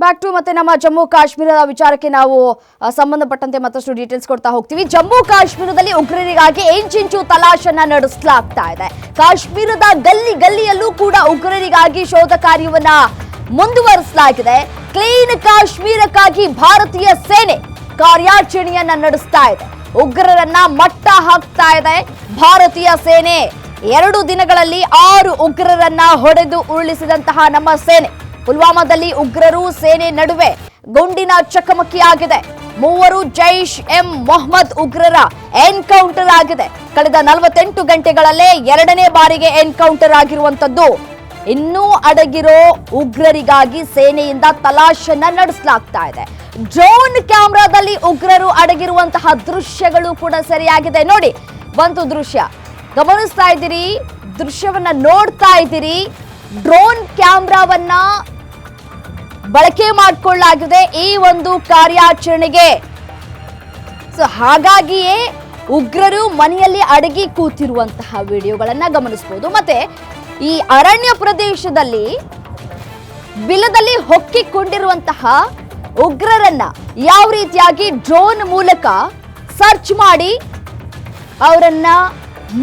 Back to ಮತ್ತೆ ನಮ್ಮ ಜಮ್ಮು ಕಾಶ್ಮೀರದ ವಿಚಾರಕ್ಕೆ ನಾವು ಸಂಬಂಧಪಟ್ಟಂತೆ ಮತ್ತಷ್ಟು ಡೀಟೇಲ್ಸ್ ಕೊಡ್ತಾ ಹೋಗ್ತೀವಿ. ಜಮ್ಮು ಕಾಶ್ಮೀರದಲ್ಲಿ ಉಗ್ರರಿಗಾಗಿ ಇಂಚಿಂಚು ತಲಾಶನ್ನ ನಡೆಸಲಾಗ್ತಾ ಇದೆ. ಕಾಶ್ಮೀರದ ಗಲ್ಲಿ ಗಲ್ಲಿಯಲ್ಲೂ ಕೂಡ ಉಗ್ರರಿಗಾಗಿ ಶೋಧ ಕಾರ್ಯವನ್ನ ಮುಂದುವರಿಸಲಾಗಿದೆ. ಕ್ಲೀನ್ ಕಾಶ್ಮೀರಕ್ಕಾಗಿ ಭಾರತೀಯ ಸೇನೆ ಕಾರ್ಯಾಚರಣೆಯನ್ನ ನಡೆಸ್ತಾ ಇದೆ. ಉಗ್ರರನ್ನ ಮಟ್ಟ ಹಾಕ್ತಾ ಇದೆ ಭಾರತೀಯ ಸೇನೆ. 2 ದಿನಗಳಲ್ಲಿ 6 ಉಗ್ರರನ್ನ ಹೊಡೆದು ಉರುಳಿಸಿದಂತಹ ನಮ್ಮ ಸೇನೆ ಪುಲ್ವಾಮಾದಲ್ಲಿ ಉಗ್ರರು ಸೇನೆ ನಡುವೆ ಗುಂಡಿನ ಚಕಮಕಿಯಾಗಿದೆ. 3 ಜೈಷ್ ಎಂ ಮೊಹಮ್ಮದ್ ಉಗ್ರರ ಎನ್ಕೌಂಟರ್ ಆಗಿದೆ. ಕಳೆದ 48 ಗಂಟೆಗಳಲ್ಲೇ 2ನೇ ಬಾರಿಗೆ ಎನ್ಕೌಂಟರ್ ಆಗಿರುವಂತದ್ದು. ಇನ್ನೂ ಅಡಗಿರೋ ಉಗ್ರರಿಗಾಗಿ ಸೇನೆಯಿಂದ ತಲಾಶನ್ನ ನಡೆಸಲಾಗ್ತಾ ಇದೆ. ಡ್ರೋನ್ ಕ್ಯಾಮೆರಾದಲ್ಲಿ ಉಗ್ರರು ಅಡಗಿರುವಂತಹ ದೃಶ್ಯಗಳು ಕೂಡ ಸರಿಯಾಗಿದೆ. ನೋಡಿ, ಬಂತು ದೃಶ್ಯ, ಗಮನಿಸ್ತಾ ಇದ್ದೀರಿ, ದೃಶ್ಯವನ್ನ ನೋಡ್ತಾ ಇದ್ದೀರಿ. ಡ್ರೋನ್ ಕ್ಯಾಮೆರಾವನ್ನ ಬಳಕೆ ಮಾಡಿಕೊಳ್ಳಲಾಗಿದೆ ಈ ಒಂದು ಕಾರ್ಯಾಚರಣೆಗೆ. ಹಾಗಾಗಿಯೇ ಉಗ್ರರು ಮನೆಯಲ್ಲಿ ಅಡಗಿ ಕೂತಿರುವಂತಹ ವಿಡಿಯೋಗಳನ್ನ ಗಮನಿಸಬಹುದು. ಮತ್ತೆ ಈ ಅರಣ್ಯ ಪ್ರದೇಶದಲ್ಲಿ ಬಿಲದಲ್ಲಿ ಹೊಕ್ಕಿಕೊಂಡಿರುವಂತಹ ಉಗ್ರರನ್ನ ಯಾವ ರೀತಿಯಾಗಿ ಡ್ರೋನ್ ಮೂಲಕ ಸರ್ಚ್ ಮಾಡಿ ಅವರನ್ನ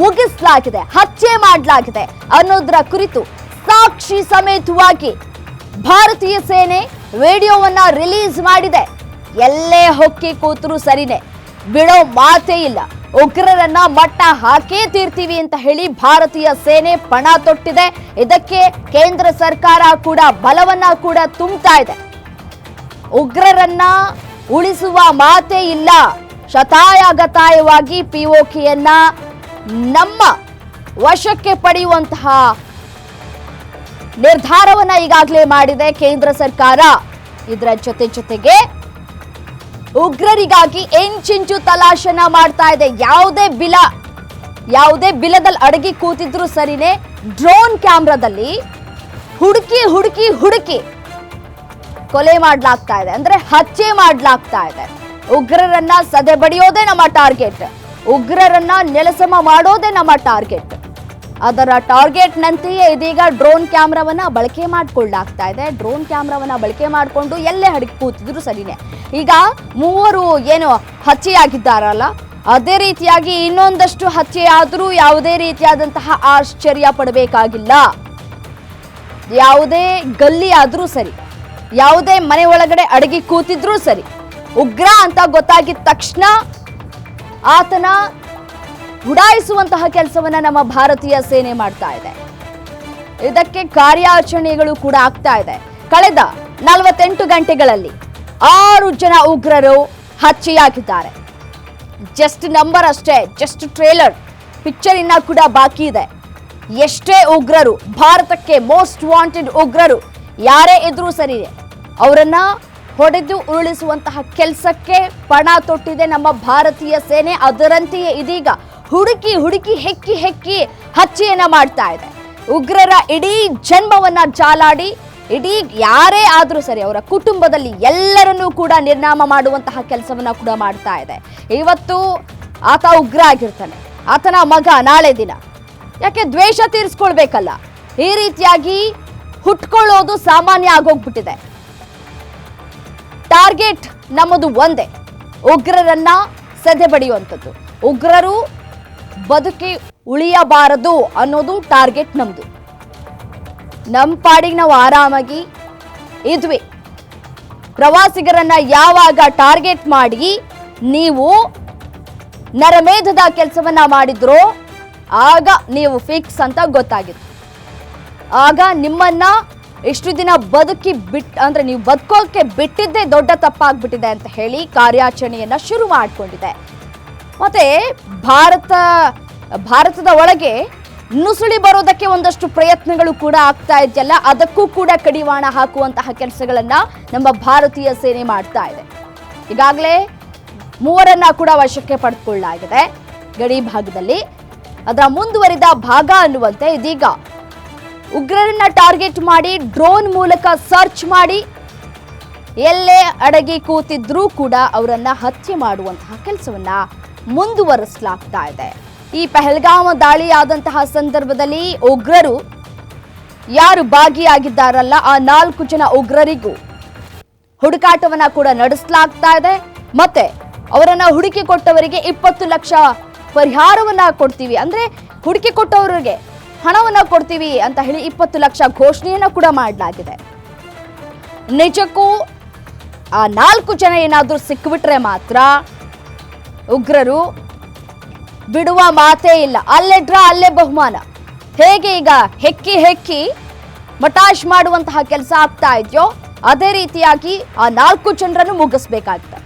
ಮುಗಿಸಲಾಗಿದೆ, ಹತ್ಯೆ ಮಾಡಲಾಗಿದೆ ಅನ್ನೋದರ ಕುರಿತು ಸಾಕ್ಷಿ ಸಮೇತವಾಗಿ ಭಾರತೀಯ ಸೇನೆ ವಿಡಿಯೋವನ್ನ ರಿಲೀಸ್ ಮಾಡಿದೆ. ಎಲ್ಲೇ ಹೊಕ್ಕಿ ಕೂತರು ಸರಿನೆ, ಬಿಡೋ ಮಾತೇ ಇಲ್ಲ. ಉಗ್ರರನ್ನ ಮಟ್ಟ ಹಾಕೇ ತೀರ್ತೀವಿ ಅಂತ ಹೇಳಿ ಭಾರತೀಯ ಸೇನೆ ಪಣ ತೊಟ್ಟಿದೆ. ಇದಕ್ಕೆ ಕೇಂದ್ರ ಸರ್ಕಾರ ಕೂಡ ಬಲವನ್ನ ಕೂಡ ತುಂಬುತ್ತಾ ಇದೆ. ಉಗ್ರರನ್ನ ಉಳಿಸುವ ಮಾತೇ ಇಲ್ಲ. ಶತಾಯಗತಾಯವಾಗಿ ಪಿಒಕೆಯನ್ನ ನಮ್ಮ ವಶಕ್ಕೆ ಪಡೆಯುವಂತಹ ನಿರ್ಧಾರವನ್ನ ಈಗಾಗಲೇ ಮಾಡಿದೆ ಕೇಂದ್ರ ಸರ್ಕಾರ. ಇದರ ಜೊತೆಗೆ ಉಗ್ರರಿಗಾಗಿ ಇಂಚಿಂಚು ತಲಾಶನ ಮಾಡ್ತಾ ಇದೆ. ಯಾವುದೇ ಬಿಲದಲ್ಲಿ ಅಡಗಿ ಕೂತಿದ್ರು ಸರಿನೇ, ಡ್ರೋನ್ ಕ್ಯಾಮ್ರಾದಲ್ಲಿ ಹುಡುಕಿ ಕೊಲೆ ಮಾಡಲಾಗ್ತಾ ಇದೆ, ಅಂದ್ರೆ ಹತ್ಯೆ ಮಾಡಲಾಗ್ತಾ ಇದೆ. ಉಗ್ರರನ್ನ ಸದೆ ಬಡಿಯೋದೇ ನಮ್ಮ ಟಾರ್ಗೆಟ್, ಉಗ್ರರನ್ನ ನೆಲಸಮ ಮಾಡೋದೇ ನಮ್ಮ ಟಾರ್ಗೆಟ್. ಅದರ ಟಾರ್ಗೆಟ್ ನಂತೆಯೇ ಇದೀಗ ಡ್ರೋನ್ ಕ್ಯಾಮ್ರಾವನ್ನ ಬಳಕೆ ಮಾಡಿಕೊಳ್ಳಲಾಗ್ತಾ ಇದೆ. ಡ್ರೋನ್ ಕ್ಯಾಮ್ರಾವನ್ನ ಬಳಕೆ ಮಾಡಿಕೊಂಡು ಎಲ್ಲೇ ಅಡಗಿ ಕೂತಿದ್ರು ಸರಿನೇ. ಈಗ 3 ಏನು ಹತ್ಯೆಯಾಗಿದ್ದಾರಲ್ಲ, ಅದೇ ರೀತಿಯಾಗಿ ಇನ್ನೊಂದಷ್ಟು ಹತ್ಯೆಯಾದರೂ ಯಾವುದೇ ರೀತಿಯಾದಂತಹ ಆಶ್ಚರ್ಯ ಪಡಬೇಕಾಗಿಲ್ಲ. ಯಾವುದೇ ಗಲ್ಲಿ ಆದ್ರೂ ಸರಿ, ಯಾವುದೇ ಮನೆ ಒಳಗಡೆ ಅಡಗಿ ಕೂತಿದ್ರೂ ಸರಿ, ಉಗ್ರ ಅಂತ ಗೊತ್ತಾಗಿದ ತಕ್ಷಣ ಆತನ ಉಡಾಯಿಸುವಂತಹ ಕೆಲಸವನ್ನ ನಮ್ಮ ಭಾರತೀಯ ಸೇನೆ ಮಾಡ್ತಾ ಇದೆ. ಇದಕ್ಕೆ ಕಾರ್ಯಾಚರಣೆಗಳು ಕೂಡ ಆಗ್ತಾ ಇದೆ. ಕಳೆದ 48 ಗಂಟೆಗಳಲ್ಲಿ 6 ಜನ ಉಗ್ರರು ಹತ್ಯೆಯಾಗಿದ್ದಾರೆ. ಜಸ್ಟ್ ನಂಬರ್ ಅಷ್ಟೇ, ಜಸ್ಟ್ ಟ್ರೇಲರ್, ಪಿಕ್ಚರ್ ಇನ್ನ ಕೂಡ ಬಾಕಿ ಇದೆ. ಎಷ್ಟೇ ಉಗ್ರರು, ಭಾರತಕ್ಕೆ ಮೋಸ್ಟ್ ವಾಂಟೆಡ್ ಉಗ್ರರು ಯಾರೇ ಇದ್ರೂ ಸರಿ, ಅವರನ್ನ ಹೊಡೆದು ಉರುಳಿಸುವಂತಹ ಕೆಲಸಕ್ಕೆ ಪಣ ತೊಟ್ಟಿದೆ ನಮ್ಮ ಭಾರತೀಯ ಸೇನೆ. ಅದರಂತೆಯೇ ಇದೀಗ ಹುಡುಕಿ ಹೆಕ್ಕಿ ಹತ್ಯೆಯನ್ನ ಮಾಡ್ತಾ ಇದೆ. ಉಗ್ರರ ಇಡೀ ಜನ್ಮವನ್ನ ಜಾಲಾಡಿ, ಇಡೀ ಯಾರೇ ಆದ್ರೂ ಸರಿ ಅವರ ಕುಟುಂಬದಲ್ಲಿ ಎಲ್ಲರನ್ನೂ ಕೂಡ ನಿರ್ನಾಮ ಮಾಡುವಂತಹ ಕೆಲಸವನ್ನ ಕೂಡ ಮಾಡ್ತಾ ಇದೆ. ಇವತ್ತು ಆತ ಉಗ್ರ ಆಗಿರ್ತಾನೆ, ಆತನ ಮಗ ನಾಳೆ ದಿನ ಯಾಕೆ ದ್ವೇಷ ತೀರಿಸ್ಕೊಳ್ಬೇಕಲ್ಲ, ಈ ರೀತಿಯಾಗಿ ಹುಟ್ಕೊಳ್ಳೋದು ಸಾಮಾನ್ಯ ಆಗೋಗ್ಬಿಟ್ಟಿದೆ. ಟಾರ್ಗೆಟ್ ನಮ್ಮದು ಒಂದೇ, ಉಗ್ರರನ್ನ ಸದೆ ಬಡಿಯುವಂಥದ್ದು. ಉಗ್ರರು ಬದುಕಿ ಉಳಿಯಬಾರದು ಅನ್ನೋದು ಟಾರ್ಗೆಟ್ ನಮ್ದು. ನಮ್ಮ ಪಾಡಿಗೆ ನಾವು ಆರಾಮಾಗಿ ಇದ್ವಿ. ಪ್ರವಾಸಿಗರನ್ನ ಯಾವಾಗ ಟಾರ್ಗೆಟ್ ಮಾಡಿ ನೀವು ನರಮೇಧದ ಕೆಲಸವನ್ನ ಮಾಡಿದ್ರೋ ಆಗ ನೀವು ಫಿಕ್ಸ್ ಅಂತ ಗೊತ್ತಾಗಿತ್ತು. ಆಗ ನಿಮ್ಮನ್ನ ಇಷ್ಟು ದಿನ ಅಂದ್ರೆ ನೀವು ಬದುಕೋಕೆ ಬಿಟ್ಟಿದ್ದೇ ದೊಡ್ಡ ತಪ್ಪಾಗ್ಬಿಟ್ಟಿದೆ ಅಂತ ಹೇಳಿ ಕಾರ್ಯಾಚರಣೆಯನ್ನ ಶುರು ಮಾಡಿಕೊಂಡಿದೆ. ಮತ್ತೆ ಭಾರತದ ಒಳಗೆ ನುಸುಳಿ ಬರೋದಕ್ಕೆ ಒಂದಷ್ಟು ಪ್ರಯತ್ನಗಳು ಕೂಡ ಆಗ್ತಾ ಇದೆಯಲ್ಲ, ಅದಕ್ಕೂ ಕೂಡ ಕಡಿವಾಣ ಹಾಕುವಂತಹ ಕೆಲಸಗಳನ್ನ ನಮ್ಮ ಭಾರತೀಯ ಸೇನೆ ಮಾಡ್ತಾ ಇದೆ. ಈಗಾಗಲೇ 3ರನ್ನ ಕೂಡ ವಶಕ್ಕೆ ಪಡೆದುಕೊಳ್ಳಲಾಗಿದೆ ಗಡಿ ಭಾಗದಲ್ಲಿ. ಅದರ ಮುಂದುವರಿದ ಭಾಗ ಅನ್ನುವಂತೆ ಇದೀಗ ಉಗ್ರರನ್ನ ಟಾರ್ಗೆಟ್ ಮಾಡಿ ಡ್ರೋನ್ ಮೂಲಕ ಸರ್ಚ್ ಮಾಡಿ ಎಲ್ಲೇ ಅಡಗಿ ಕೂತಿದ್ರೂ ಕೂಡ ಅವರನ್ನ ಹತ್ಯೆ ಮಾಡುವಂತಹ ಕೆಲಸವನ್ನ ಮುಂದುವರಿಸಲಾಗ್ತಾ ಇದೆ. ಈ ಪಹಲ್ಗಾಮ್ ದಾಳಿಯಾದಂತಹ ಸಂದರ್ಭದಲ್ಲಿ ಉಗ್ರರು ಯಾರು ಭಾಗಿಯಾಗಿದ್ದಾರಲ್ಲ, ಆ 4 ಜನ ಉಗ್ರರಿಗೂ ಹುಡುಕಾಟವನ್ನ ಕೂಡ ನಡೆಸಲಾಗ್ತಾ ಇದೆ. ಮತ್ತೆ ಅವರನ್ನ ಹುಡುಕಿ ಕೊಟ್ಟವರಿಗೆ 20 ಲಕ್ಷ ಪರಿಹಾರವನ್ನ ಕೊಡ್ತೀವಿ, ಅಂದ್ರೆ ಹುಡುಕಿ ಕೊಟ್ಟವರಿಗೆ ಹಣವನ್ನ ಕೊಡ್ತೀವಿ ಅಂತ ಹೇಳಿ 20 ಲಕ್ಷ ಘೋಷಣೆಯನ್ನ ಕೂಡ ಮಾಡಲಾಗಿದೆ. ನಿಜಕ್ಕೂ ಆ 4 ಜನ ಏನಾದ್ರೂ ಸಿಕ್ಕಿಬಿಟ್ರೆ ಮಾತ್ರ ಉಗ್ರರು ಬಿಡುವ ಮಾತೇ ಇಲ್ಲ. ಅಲ್ಲೇ ಡ್ರಾ ಅಲ್ಲೇ ಬಹುಮಾನ. ಹೇಗೆ ಈಗ ಹೆಕ್ಕಿ ಮಟಾಶ್ ಮಾಡುವಂತಹ ಕೆಲಸ ಆಗ್ತಾ ಇದೆಯೋ ಅದೇ ರೀತಿಯಾಗಿ ಆ 4 ಜನರನ್ನು ಮುಗಿಸ್ಬೇಕಾಗ್ತದೆ.